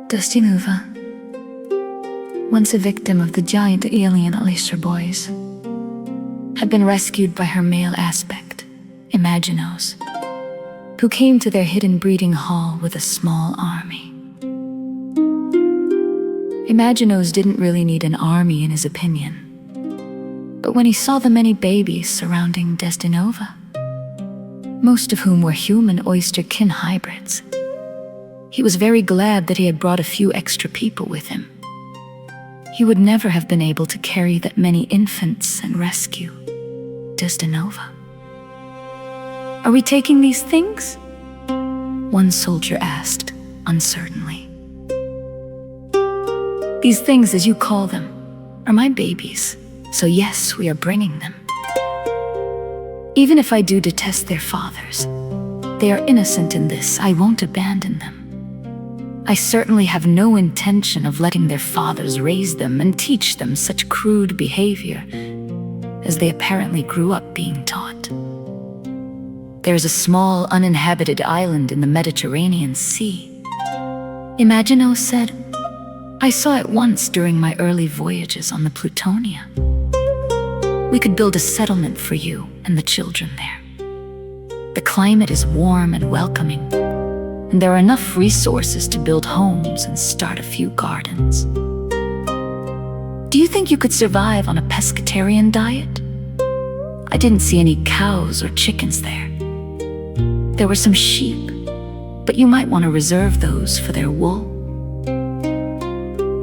Desdinova, once a victim of the giant alien Alacer boys, had been rescued by her male aspect, Imaginos, who came to their hidden breeding hall with a small army. Imaginos didn't really need an army in his opinion, but when he saw the many babies surrounding Desdinova, most of whom were human oyster-kin hybrids, he was very glad that he had brought a few extra people with him. He would never have been able to carry that many infants and rescue Desdinova. "Are we taking these things?" one soldier asked, uncertainly. "These things, as you call them, are my babies, so yes, we are bringing them. Even if I do detest their fathers, they are innocent in this. I won't abandon them. I certainly have no intention of letting their fathers raise them and teach them such crude behavior as they apparently grew up being taught. There is a small uninhabited island in the Mediterranean Sea," Imaginos said. "I saw it once during my early voyages on the Plutonia. We could build a settlement for you and the children there. The climate is warm and welcoming, and there are enough resources to build homes and start a few gardens. Do you think you could survive on a pescatarian diet? I didn't see any cows or chickens there. There were some sheep, but you might want to reserve those for their wool."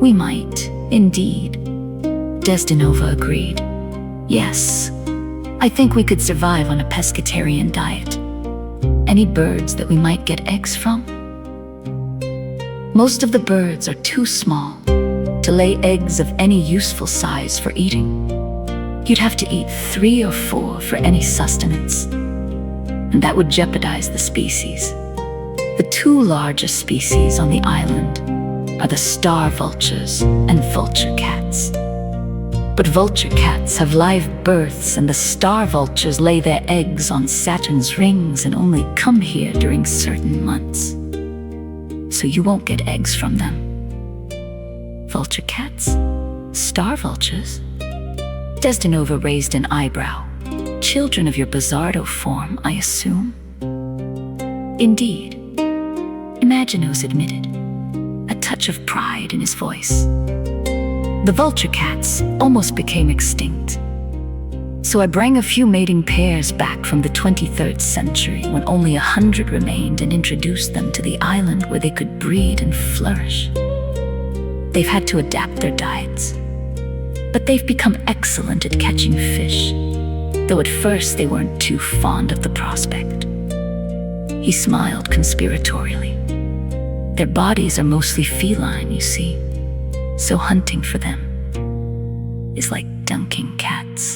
"We might, indeed," Desdinova agreed. "Yes, I think we could survive on a pescatarian diet. Any birds that we might get eggs from?" "Most of the birds are too small to lay eggs of any useful size for eating. You'd have to eat 3 or 4 for any sustenance, and that would jeopardize the species. The 2 largest species on the island are the star vultures and vulture cats. But vulture cats have live births, and the star vultures lay their eggs on Saturn's rings and only come here during certain months. So you won't get eggs from them." "Vulture cats? Star vultures?" Desdinova raised an eyebrow. "Children of your Bizardo form, I assume?" "Indeed," Imaginos admitted, a touch of pride in his voice. "The vulture cats almost became extinct, so I bring a few mating pairs back from the 23rd century when only 100 remained and introduced them to the island where they could breed and flourish. They've had to adapt their diets, but they've become excellent at catching fish, though at first they weren't too fond of the prospect." He smiled conspiratorially. "Their bodies are mostly feline, you see, so hunting for them is like dunking cats."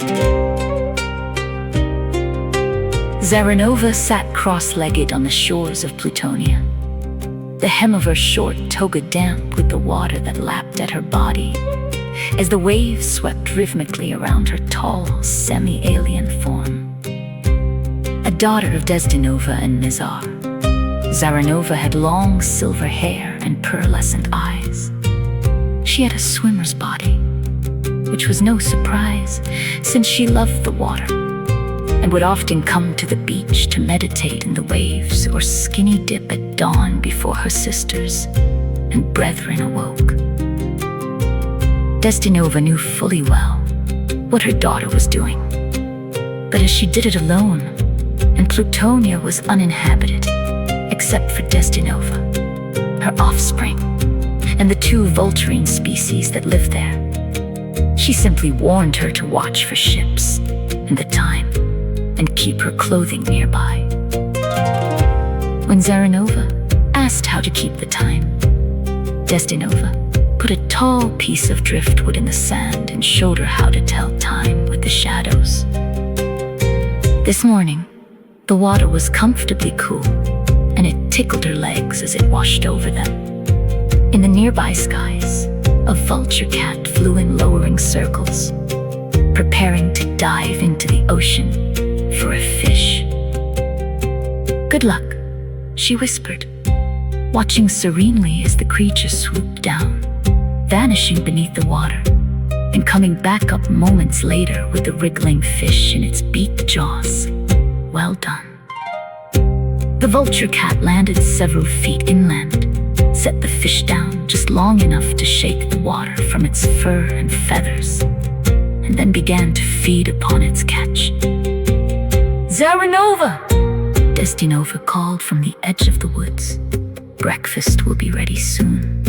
Zaranova sat cross-legged on the shores of Plutonia, the hem of her short toga damp with the water that lapped at her body as the waves swept rhythmically around her tall, semi-alien form. A daughter of Desdinova and Nizar, Zaranova had long silver hair and pearlescent eyes. She had a swimmer's body, which was no surprise since she loved the water and would often come to the beach to meditate in the waves or skinny dip at dawn before her sisters and brethren awoke. Desdinova knew fully well what her daughter was doing, but as she did it alone, and Plutonia was uninhabited except for Desdinova, her offspring, and the 2 vulturine species that live there, she simply warned her to watch for ships and the time and keep her clothing nearby. When Zaranova asked how to keep the time, Desdinova put a tall piece of driftwood in the sand and showed her how to tell time with the shadows. This morning, the water was comfortably cool, and it tickled her legs as it washed over them. In the nearby skies, a vulture cat flew in lowering circles, preparing to dive into the ocean for a fish. "Good luck," she whispered, watching serenely as the creature swooped down, vanishing beneath the water, and coming back up moments later with the wriggling fish in its beaked jaws. Well done. The vulture cat landed several feet inland, set the fish down just long enough to shake the water from its fur and feathers, and then began to feed upon its catch. "Desdinova!" Desdinova called from the edge of the woods. "Breakfast will be ready soon."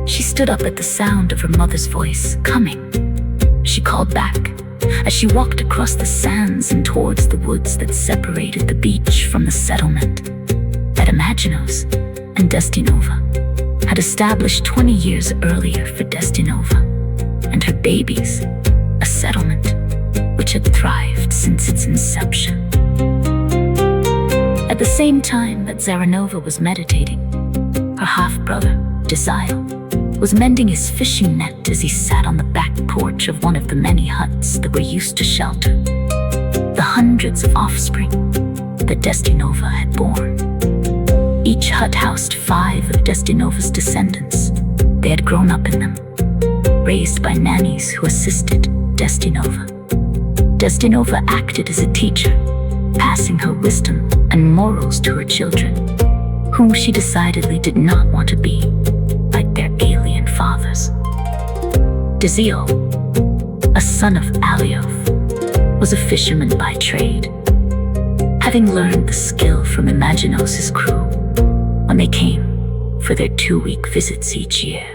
She stood up at the sound of her mother's voice coming. She called back as she walked across the sands and towards the woods that separated the beach from the settlement that Imaginos and Desdinova had established 20 years earlier for Desdinova and her babies, a settlement which had thrived since its inception. At the same time that Desdinova was meditating, her half-brother, Desio, was mending his fishing net as he sat on the back porch of one of the many huts that were used to shelter the hundreds of offspring that Desdinova had born. Each hut housed 5 of Desdinova's descendants. They had grown up in them, raised by nannies who assisted Desdinova. Desdinova acted as a teacher, passing her wisdom and morals to her children, whom she decidedly did not want to be like their alien fathers. Desio, a son of Alioth, was a fisherman by trade, having learned the skill from Imaginos' crew when they came for their 2-week visits each year.